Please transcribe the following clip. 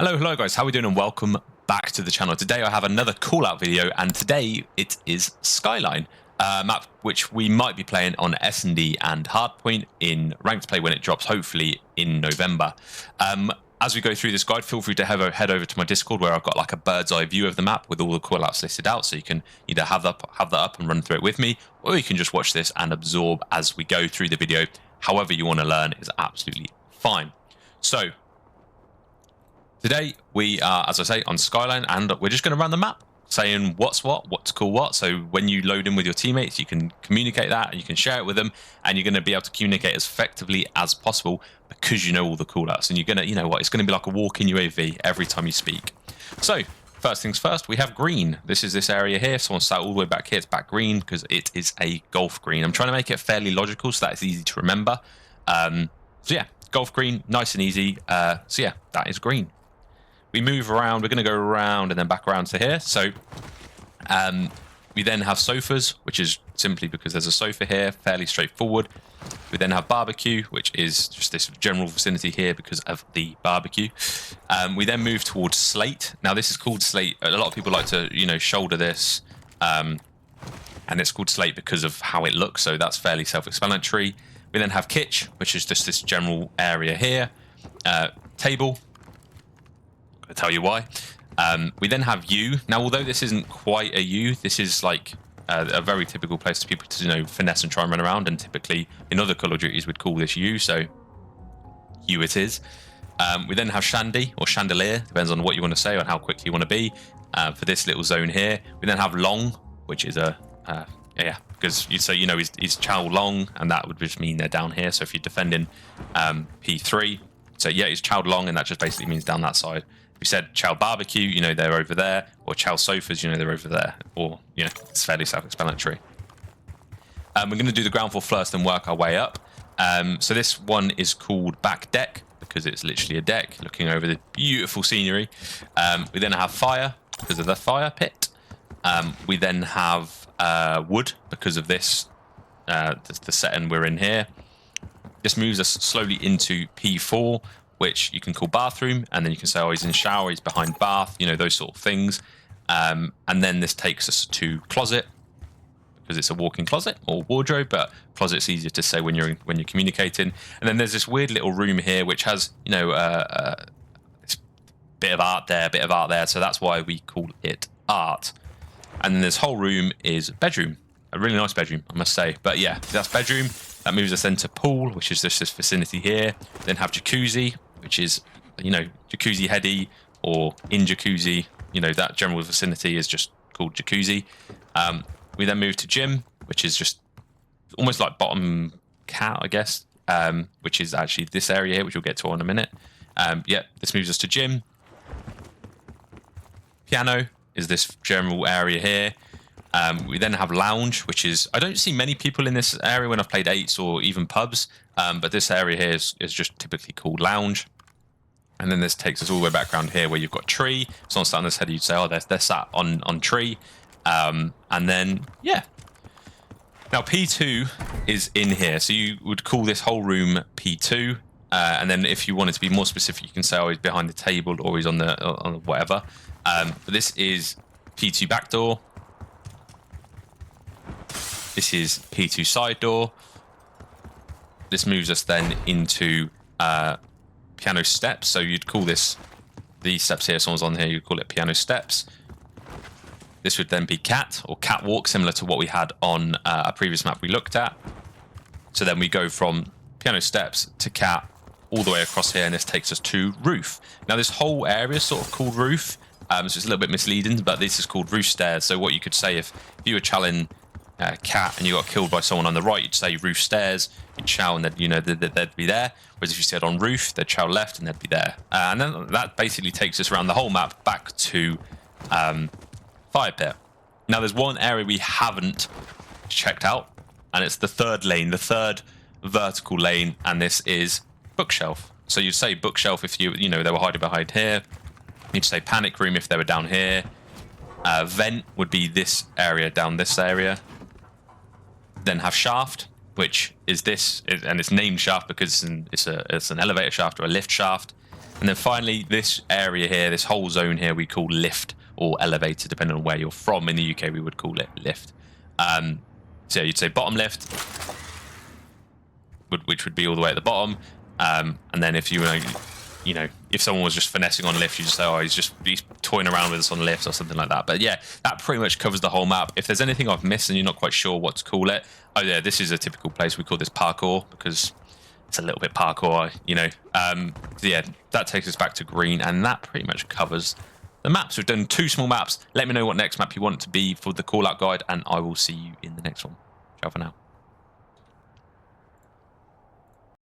Hello guys, how are we doing and welcome back to the channel. Today I have another call out video and today it is Skyline, map which we might be playing on S&D and Hardpoint in ranked play when it drops, hopefully in November. As we go through this guide, feel free to head over to my Discord where I've got like a bird's eye view of the map with all the call outs listed out, so you can either have that up and run through it with me, or you can just watch this and absorb as we go through the video. However you want to learn is absolutely fine. So today we are, as I say, on Skyline, and we're just going to run the map, saying what's to call what. So when you load in with your teammates, you can communicate that, and you can share it with them, and you're going to be able to communicate as effectively as possible because you know all the callouts, and you're going to, you know what, it's going to be like a walk-in UAV every time you speak. So first things first, we have green. This is this area here. Someone sat all the way back here. It's back green because it is a golf green. I'm trying to make it fairly logical so that it's easy to remember. So yeah, golf green, nice and easy. So yeah, that is green. We move around, we're going to go around and then back around to here. So we then have sofas, which is simply because there's a sofa here, fairly straightforward. We then have barbecue, which is just this general vicinity here because of the barbecue. We then move towards slate. Now this is called slate. A lot of people like to, you know, shoulder this. And it's called slate because of how it looks. So that's fairly self-explanatory. We then have kitch, which is just this general area here. Table. I'll tell you why. We then have U. Now, although this isn't quite a U, this is like a very typical place for people to, you know, finesse and try and run around, and typically in other Call of Duties we'd call this U, so U it is. We then have shandy or chandelier, depends on what you want to say, on how quick you want to be, for this little zone here. We then have long, which is a yeah, because you say, you know, he's chow long, and that would just mean they're down here. So if you're defending P3, so yeah, he's chowed long, and that just basically means down that side. We said chow barbecue, you know, they're over there, or chow sofas, you know, they're over there, or, you know, it's fairly self-explanatory. We're going to do the ground floor first and work our way up. So this one is called back deck because it's literally a deck looking over the beautiful scenery. We then have fire because of the fire pit. We then have wood because of this, the setting we're in here. This moves us slowly into P4, which you can call bathroom, and then you can say, oh, he's in shower, he's behind bath, you know, those sort of things. And then this takes us to closet, because it's a walk-in closet or wardrobe, but closet's easier to say when you're communicating. And then there's this weird little room here, which has, you know, this bit of art there, so that's why we call it art. And then this whole room is bedroom, a really nice bedroom, I must say. But yeah, that's bedroom. That moves us then to pool, which is just this vicinity here. Then have jacuzzi, which is, you know, jacuzzi heady or in jacuzzi. You know, that general vicinity is just called jacuzzi. We then move to gym, which is just almost like bottom cat, I guess, which is actually this area here, which we'll get to in a minute. Yeah, this moves us to gym. Piano is this general area here. We then have lounge, which is, I don't see many people in this area when I've played 8s or even pubs, but this area here is just typically called lounge. And then this takes us all the way back around here where you've got tree. Someone sat on this head, you'd say, oh, they're sat on tree. And then, yeah. Now, P2 is in here, so you would call this whole room P2. And then if you wanted to be more specific, you can say, oh, he's behind the table or he's on the whatever. But this is P2 back door. This is P2 side door. This moves us then into piano steps. So you'd call this, these steps here, someone's on here, you'd call it piano steps. This would then be cat or catwalk, similar to what we had on a previous map we looked at. So then we go from piano steps to cat all the way across here, and this takes us to roof. Now this whole area is sort of called roof. So it's a little bit misleading, but this is called roof stairs. So what you could say if you were challenging cat and you got killed by someone on the right, you'd say roof stairs, you'd chow and you know they'd be there. Whereas if you said on roof, they'd chow left and they'd be there. And then that basically takes us around the whole map back to fire pit. Now there's one area we haven't checked out, and it's the third lane, the third vertical lane, and this is bookshelf. So you'd say bookshelf if you know they were hiding behind here. You'd say panic room if they were down here. Vent would be this area, down this area. Then have shaft, which is this, and it's named shaft because it's an elevator shaft or a lift shaft. And then finally, this area here, this whole zone here, we call lift or elevator, depending on where you're from. In the UK, we would call it lift. So you'd say bottom lift, which would be all the way at the bottom. And then if you know, if someone was just finessing on lift, you just say, oh, he's toying around with us on lift or something like that. But yeah, that pretty much covers the whole map. If there's anything I've missed and you're not quite sure what to call it, oh yeah, this is a typical place. We call this parkour because it's a little bit parkour, you know. So yeah, that takes us back to green, and that pretty much covers the maps. We've done 2 small maps. Let me know what next map you want to be for the call out guide, and I will see you in the next one. Ciao for now.